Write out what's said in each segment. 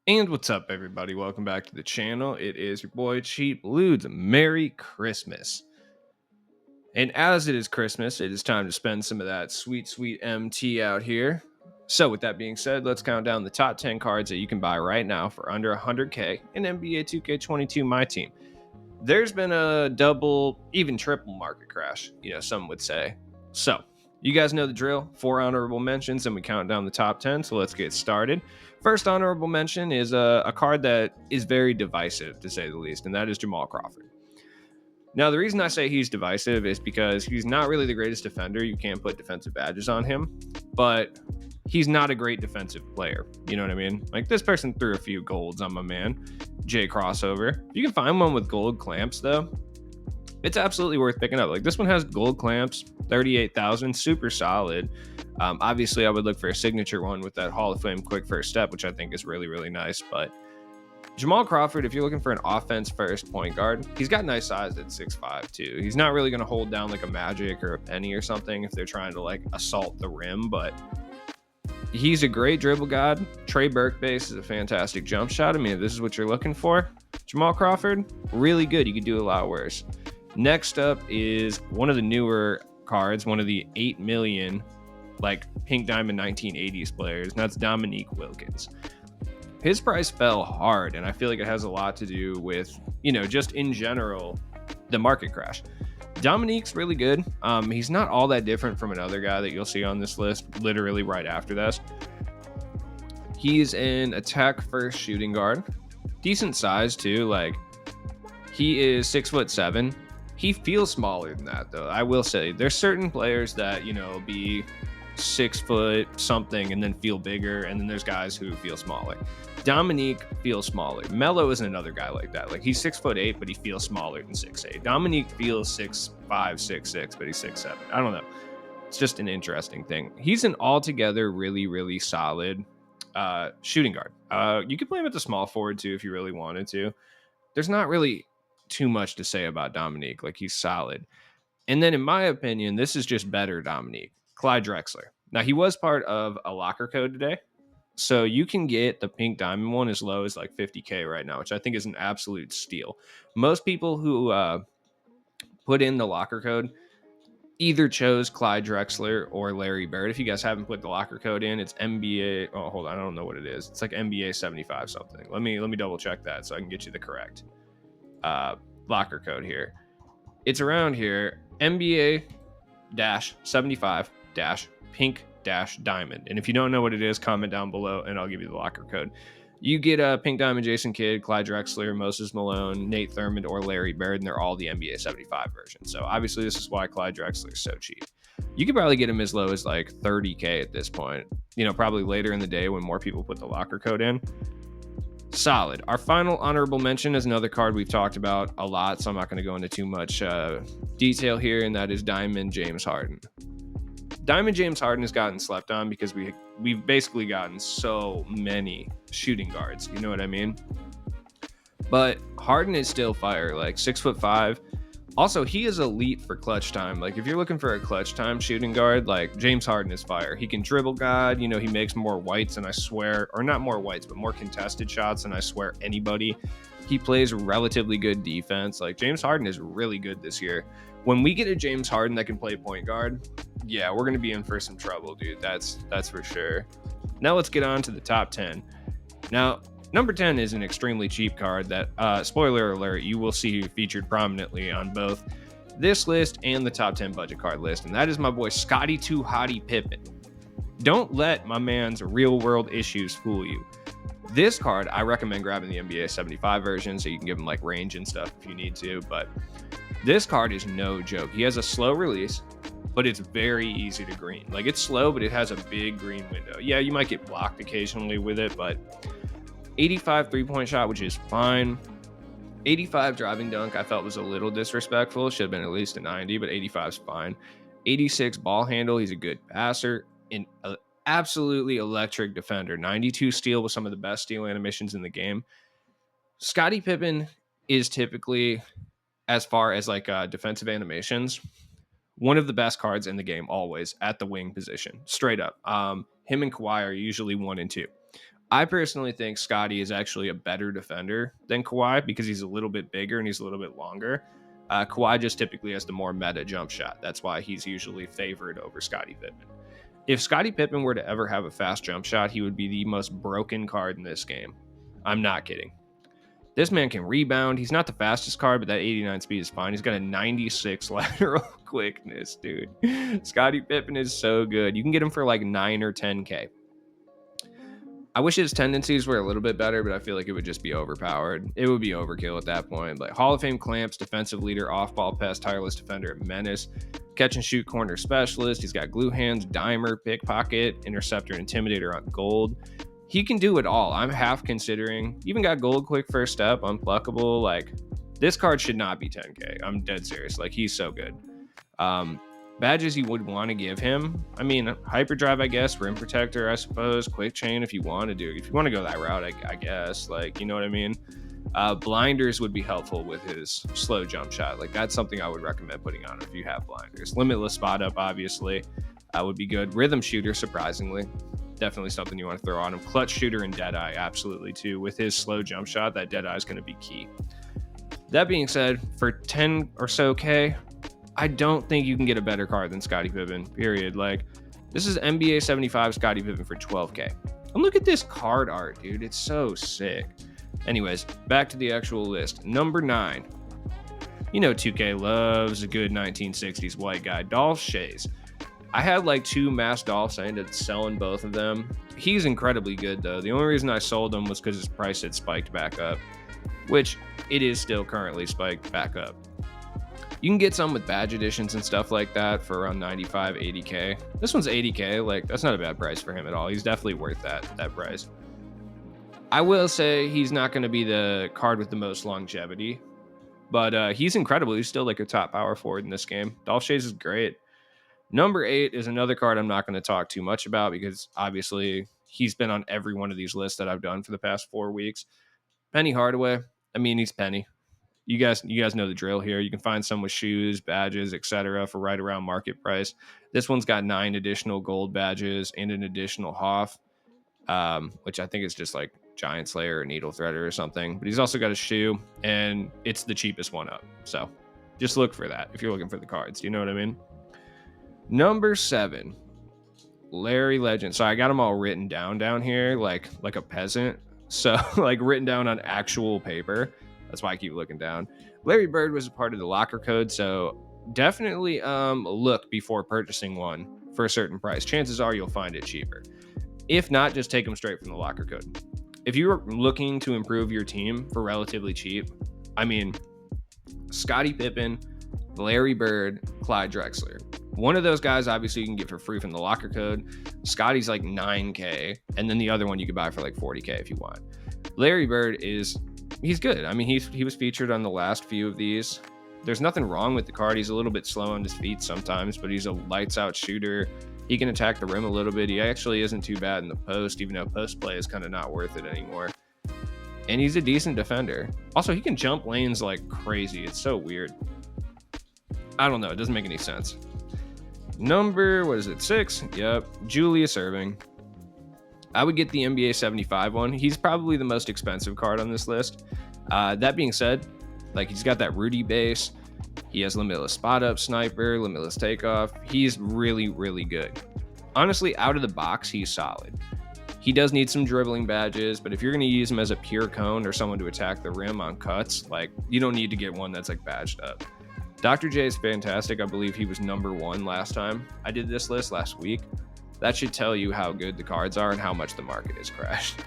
And what's up, everybody? Welcome back to the channel. It is your boy Cheap Ludes. Merry Christmas. And as it is Christmas, it is time to spend some of that sweet, sweet MT out here. So, with that being said, let's count down the top 10 cards that you can buy right now for under 100K in NBA 2K22 My Team. There's been a double, even triple market crash, some would say. So, you guys know the drill. 4 honorable mentions, and we count down the top 10. So, let's get started. First honorable mention is a card that is very divisive, to say the least, and that is Jamal Crawford. Now, the reason I say he's divisive is because he's not really the greatest defender. You can't put defensive badges on him, but he's not a great defensive player. You know what I mean? Like, this person threw a few golds on my man, Jay Crossover. If you can find one with gold clamps, though, it's absolutely worth picking up. Like, this one has gold clamps, 38,000, super solid. Obviously, I would look for a signature one with that Hall of Fame quick first step, which I think is really, really nice. But Jamal Crawford, if you're looking for an offense first point guard, he's got nice size at 6'5", too. He's not really going to hold down like a Magic or a Penny or something if they're trying to like assault the rim, but he's a great dribble god. Trey Burke-base is a fantastic jump shot. I mean, if this is what you're looking for, Jamal Crawford, really good. You could do a lot worse. Next up is one of the newer cards, one of the 8 million like Pink Diamond 1980s players, and that's Dominique Wilkins. His price fell hard, and I feel like it has a lot to do with, just in general, the market crash. Dominique's really good. He's not all that different from another guy that you'll see on this list literally right after this. He's an attack first shooting guard. Decent size, too. Like, he is 6'7". He feels smaller than that, though. I will say there's certain players that, be 6 foot something and then feel bigger, and then there's guys who feel smaller. Dominique feels smaller. Melo is another guy like that. Like, he's 6'8", but he feels smaller than 6'8". Dominique feels 6'5", 6'6", but he's 6'7". I don't know. It's just an interesting thing. He's an altogether really, really solid shooting guard. You could play him at the small forward too if you really wanted to. There's not really too much to say about Dominique. Like, he's solid. And then, in my opinion, this is just better Dominique. Clyde Drexler. Now, he was part of a locker code today. So you can get the pink diamond one as low as like 50K right now, which I think is an absolute steal. Most people who put in the locker code either chose Clyde Drexler or Larry Bird. If you guys haven't put the locker code in, it's NBA. Oh, hold on. I don't know what it is. It's like NBA 75 something. Let me double check that so I can get you the correct locker code here. It's around here. NBA 75 pink diamond. And if you don't know what it is, comment down below and I'll give you the locker code. You get a Pink Diamond Jason Kidd, Clyde Drexler, Moses Malone, Nate Thurmond, or Larry Bird, and they're all the NBA 75 version. So obviously this is why Clyde Drexler is so cheap. You could probably get him as low as like 30K at this point. Probably later in the day when more people put the locker code in. Solid. Our final honorable mention is another card we've talked about a lot, so I'm not going to go into too much detail here, and that is Diamond James Harden. Diamond James Harden has gotten slept on because we've basically gotten so many shooting guards. You know what I mean? But Harden is still fire, like 6'5". Also, he is elite for clutch time. Like, if you're looking for a clutch time shooting guard, like, James Harden is fire. He can dribble God. He makes more whites, and I swear, or not more whites, but more contested shots, and I swear anybody. He plays relatively good defense. Like, James Harden is really good this year. When we get a James Harden that can play point guard, yeah, we're going to be in for some trouble, dude. That's for sure. Now let's get on to the top 10. Now, number 10 is an extremely cheap card that, spoiler alert, you will see featured prominently on both this list and the top 10 budget card list, and that is my boy Scotty Pippen. Don't let my man's real world issues fool you. This card, I recommend grabbing the NBA 75 version so you can give him like range and stuff if you need to, but this card is no joke. He has a slow release, but it's very easy to green. Like, it's slow, but it has a big green window. Yeah, you might get blocked occasionally with it, but 85 three-point shot, which is fine. 85 driving dunk, I felt was a little disrespectful. Should have been at least a 90, but 85 is fine. 86 ball handle, he's a good passer. An absolutely electric defender. 92 steal with some of the best steal animations in the game. Scotty Pippen is typically, as far as like defensive animations, one of the best cards in the game always at the wing position, straight up. Him and Kawhi are usually 1 and 2. I personally think Scotty is actually a better defender than Kawhi because he's a little bit bigger and he's a little bit longer. Kawhi just typically has the more meta jump shot. That's why he's usually favored over Scotty Pippen. If Scotty Pippen were to ever have a fast jump shot, he would be the most broken card in this game. I'm not kidding. This man can rebound. He's not the fastest card, but that 89 speed is fine. He's got a 96 lateral quickness, dude. Scotty Pippen is so good. You can get him for like 9 or 10K. I wish his tendencies were a little bit better, but I feel like it would just be overpowered. It would be overkill at that point. Like Hall of Fame clamps, defensive leader, off-ball pest, tireless defender, menace, catch and shoot corner specialist. He's got glue hands, dimer, pickpocket, interceptor, intimidator on gold. He can do it all. I'm half considering. Even got gold quick first step, unpluckable. Like this card should not be 10K. I'm dead serious. Like he's so good. Badges you would want to give him. I mean, hyperdrive, I guess, rim protector, I suppose, quick chain if you want to do it. If you want to go that route, I guess. Like, you know what I mean? Blinders would be helpful with his slow jump shot. Like that's something I would recommend putting on if you have blinders. Limitless spot up, obviously, would be good. Rhythm shooter, surprisingly, definitely something you want to throw on him. Clutch shooter and deadeye, absolutely too. With his slow jump shot, that deadeye is going to be key. That being said, for 10 or so K, I don't think you can get a better card than Scottie Pippen, period. Like, this is NBA 75 Scottie Pippen for 12K. And look at this card art, dude. It's so sick. Anyways, back to the actual list. Number 9. You know 2K loves a good 1960s white guy. Dolph Schayes. I had like 2 mass Dolphs. I ended up selling both of them. He's incredibly good, though. The only reason I sold him was because his price had spiked back up, which it is still currently spiked back up. You can get some with badge editions and stuff like that for around 95, 80K. This one's 80K. Like, that's not a bad price for him at all. He's definitely worth that price. I will say he's not going to be the card with the most longevity, but he's incredible. He's still like a top power forward in this game. Dolph Schayes is great. Number 8 is another card I'm not going to talk too much about because obviously he's been on every one of these lists that I've done for the past 4 weeks. Penny Hardaway. I mean, he's Penny. You guys know the drill here. You can find some with shoes, badges, etc. for right around market price. This one's got 9 additional gold badges and an additional Hoff, which I think is just like Giant Slayer or Needle Threader or something. But he's also got a shoe, and it's the cheapest one up. So just look for that if you're looking for the cards. Do you know what I mean? Number 7, Larry Legend. So I got them all written down here like a peasant. So like written down on actual paper. That's why I keep looking down. Larry Bird was a part of the locker code, so definitely look before purchasing one for a certain price. Chances are you'll find it cheaper. If not, just take them straight from the locker code. If you're looking to improve your team for relatively cheap, I mean, Scottie Pippen, Larry Bird, Clyde Drexler. One of those guys, obviously, you can get for free from the locker code. Scotty's like 9K, and then the other one you could buy for like 40K if you want. Larry Bird he's good. I mean, he was featured on the last few of these. There's nothing wrong with the card. He's a little bit slow on his feet sometimes, but he's a lights out shooter. He can attack the rim a little bit. He actually isn't too bad in the post, even though post play is kind of not worth it anymore. And he's a decent defender. Also, he can jump lanes like crazy. It's so weird. I don't know. It doesn't make any sense. Number, 6? Yep. Julius Erving. I would get the NBA 75 one. He's probably the most expensive card on this list. That being said, like he's got that Rudy base. He has limitless spot up sniper, limitless takeoff. He's really, really good. Honestly, out of the box, he's solid. He does need some dribbling badges, but if you're going to use him as a pure cone or someone to attack the rim on cuts, like you don't need to get one that's like badged up. Dr. J is fantastic. I believe he was number 1 last time I did this list last week. That should tell you how good the cards are and how much the market has crashed.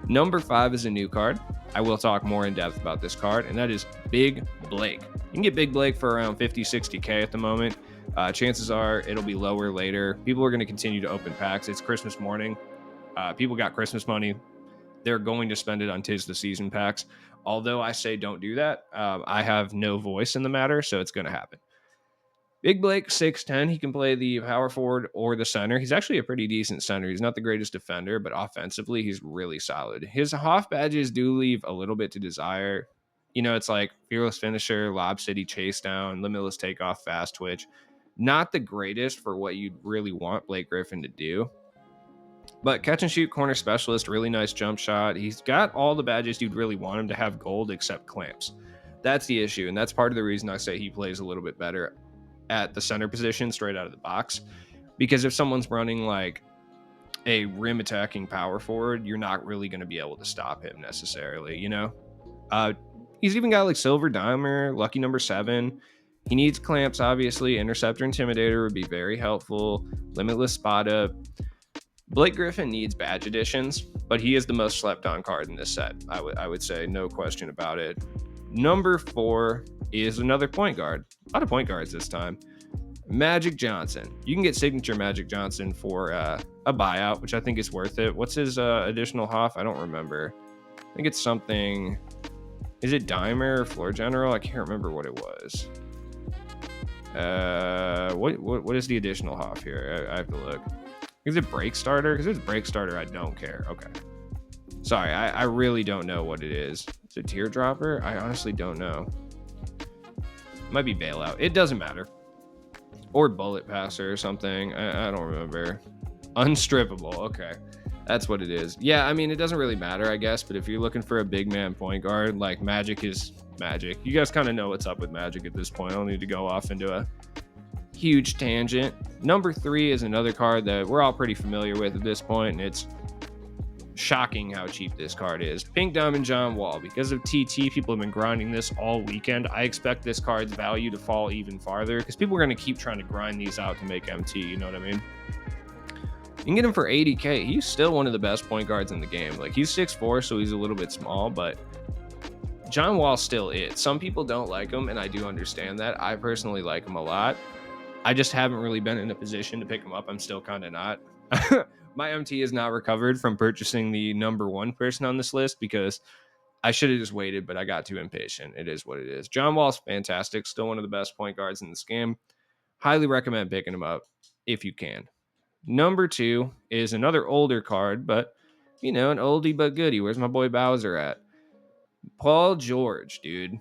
Number 5 is a new card. I will talk more in depth about this card, and that is Big Blake. You can get Big Blake for around 50, 60K at the moment. Chances are it'll be lower later. People are going to continue to open packs. It's Christmas morning. People got Christmas money. They're going to spend it on 'Tis the Season packs. Although I say don't do that, I have no voice in the matter, so it's going to happen. Big Blake, 6'10". He can play the power forward or the center. He's actually a pretty decent center. He's not the greatest defender, but offensively, he's really solid. His Hoff badges do leave a little bit to desire. You know, it's like fearless finisher, lob city chase down, limitless takeoff, fast twitch. Not the greatest for what you'd really want Blake Griffin to do. But catch and shoot corner specialist, really nice jump shot. He's got all the badges you'd really want him to have gold except clamps. That's the issue. And that's part of the reason I say he plays a little bit better at the center position straight out of the box. Because if someone's running like a rim attacking power forward, you're not really going to be able to stop him necessarily, you know? He's even got like silver dimer, lucky number 7. He needs clamps, obviously. Interceptor Intimidator would be very helpful. Limitless spot up. Blake Griffin needs badge additions, but he is the most slept on card in this set. I would say, no question about it. Number 4 is another point guard. A lot of point guards this time. Magic Johnson. You can get signature Magic Johnson for a buyout, which I think is worth it. What's his additional Hoff? I don't remember. I think it's something. Is it Dimer or Floor General? I can't remember what it was. What is the additional Hoff here? I have to look. Is it Break Starter? Because if it's Break Starter, I don't care. Okay. Sorry, I really don't know what it is. Is it Teardropper? I honestly don't know. It might be Bailout. It doesn't matter. Or Bullet Passer or something. I don't remember. Unstrippable. Okay. That's what it is. Yeah, I mean, it doesn't really matter, I guess. But if you're looking for a big man point guard, like Magic is Magic. You guys kind of know what's up with Magic at this point. I don't need to go off into a huge tangent. Number 3 is another card that we're all pretty familiar with at this point, and it's shocking how cheap this card is. Pink Diamond John Wall. Because of TT, people have been grinding this all weekend. I expect this card's value to fall even farther because people are going to keep trying to grind these out to make MT, you know what I mean? You can get him for 80k. He's still one of the best point guards in the game. Like, he's 6'4", so he's a little bit small, but John Wall still is. Some people don't like him, and I do understand that. I personally like him a lot. I just haven't really been in a position to pick him up. I'm still kind of not. My MT is not recovered from purchasing the number 1 person on this list because I should have just waited, but I got too impatient. It is what it is. John Wall's fantastic. Still one of the best point guards in this game. Highly recommend picking him up if you can. Number 2 is another older card, but, you know, an oldie but goodie. Where's my boy Bowser at? Paul George, dude.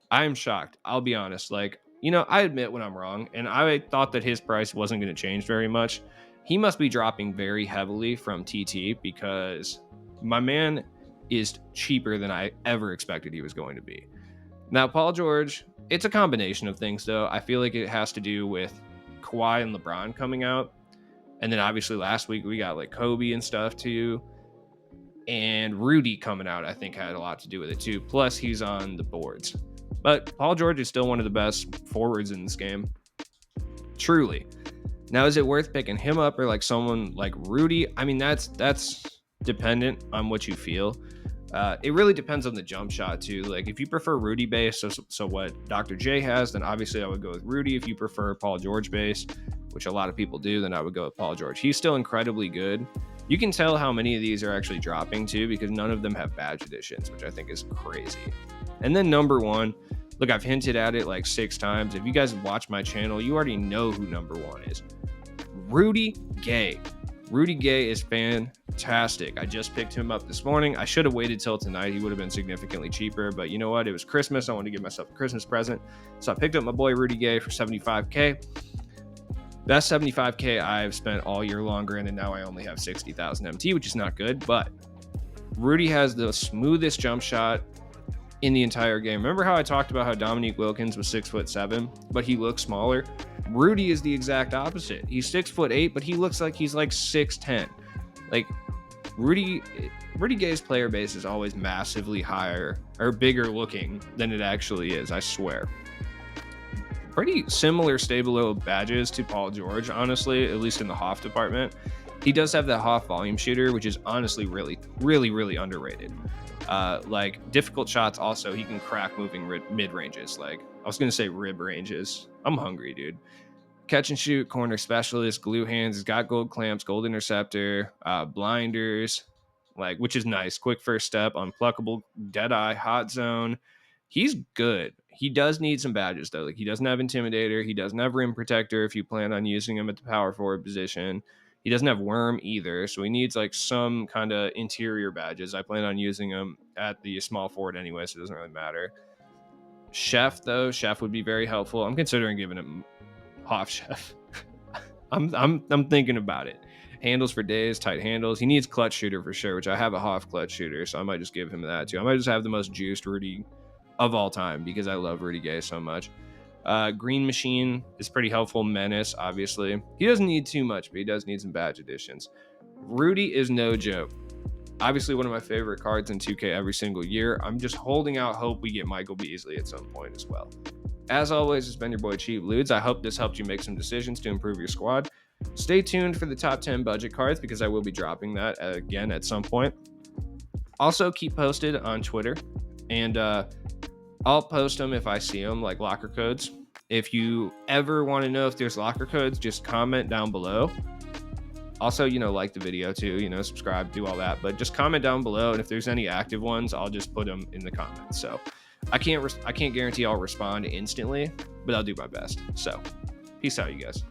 I'm shocked. I'll be honest. Like, you know, I admit when I'm wrong, and I thought that his price wasn't going to change very much. He must be dropping very heavily from TT because my man is cheaper than I ever expected he was going to be. Now, Paul George, it's a combination of things, though. I feel like it has to do with Kawhi and LeBron coming out. And then obviously last week we got like Kobe and stuff too. And Rudy coming out, I think, had a lot to do with it too. Plus, he's on the boards. But Paul George is still one of the best forwards in this game. Truly. Now, is it worth picking him up or like someone like Rudy? I mean, that's dependent on what you feel. It really depends on the jump shot too. Like if you prefer Rudy base, so what Dr. J has, then obviously I would go with Rudy. If you prefer Paul George base, which a lot of people do, then I would go with Paul George. He's still incredibly good. You can tell how many of these are actually dropping too, because none of them have badge editions, which I think is crazy. And then number 1, look, I've hinted at it like 6 times. If you guys watch my channel, you already know who number 1 is. Rudy Gay. Rudy Gay is fantastic. I just picked him up this morning. I should have waited till tonight. He would have been significantly cheaper, but you know what? It was Christmas. I wanted to give myself a Christmas present. So I picked up my boy Rudy Gay for 75k. That's 75k I've spent all year longer, and now I only have 60,000 MT, which is not good, but Rudy has the smoothest jump shot in the entire game. Remember how I talked about how Dominique Wilkins was 6'7", but he looks smaller? Rudy is the exact opposite. He's 6'8", but he looks like he's like 6'10". Like Rudy Gay's player base is always massively higher or bigger looking than it actually is, I swear. Pretty similar stable badges to Paul George, honestly, at least in the Hoff department. He does have that Hoff volume shooter, which is honestly really, really, really underrated. Like difficult shots also, he can crack moving mid ranges. Like I was gonna say rib ranges. I'm hungry, dude. Catch and shoot, corner specialist, glue hands. He's got gold clamps, gold interceptor, blinders, like, which is nice. Quick first step, unpluckable, dead eye, hot zone. He's good. He does need some badges though. Like he doesn't have intimidator. He doesn't have rim protector if you plan on using him at the power forward position. He doesn't have worm either, so he needs like some kind of interior badges. I plan on using him at the small forward anyway, so it doesn't really matter. Chef though, Chef would be very helpful. I'm considering giving him Hoff Chef. I'm thinking about it. Handles for days, tight handles. He needs clutch shooter for sure, which I have a Hoff clutch shooter, so I might just give him that too. I might just have the most juiced Rudy of all time because I love Rudy Gay so much. Green Machine is pretty helpful. Menace, obviously. He doesn't need too much, but he does need some badge additions. Rudy is no joke. Obviously, one of my favorite cards in 2K every single year. I'm just holding out hope we get Michael Beasley at some point as well. As always, it's been your boy Cheap Ludes. I hope this helped you make some decisions to improve your squad. Stay tuned for the top 10 budget cards because I will be dropping that again at some point. Also, keep posted on Twitter, and I'll post them if I see them, like locker codes. If you ever want to know if there's locker codes, just comment down below. Also, like the video too, subscribe, do all that. But just comment down below, and if there's any active ones, I'll just put them in the comments. So I can't guarantee I'll respond instantly, but I'll do my best. So peace out, you guys.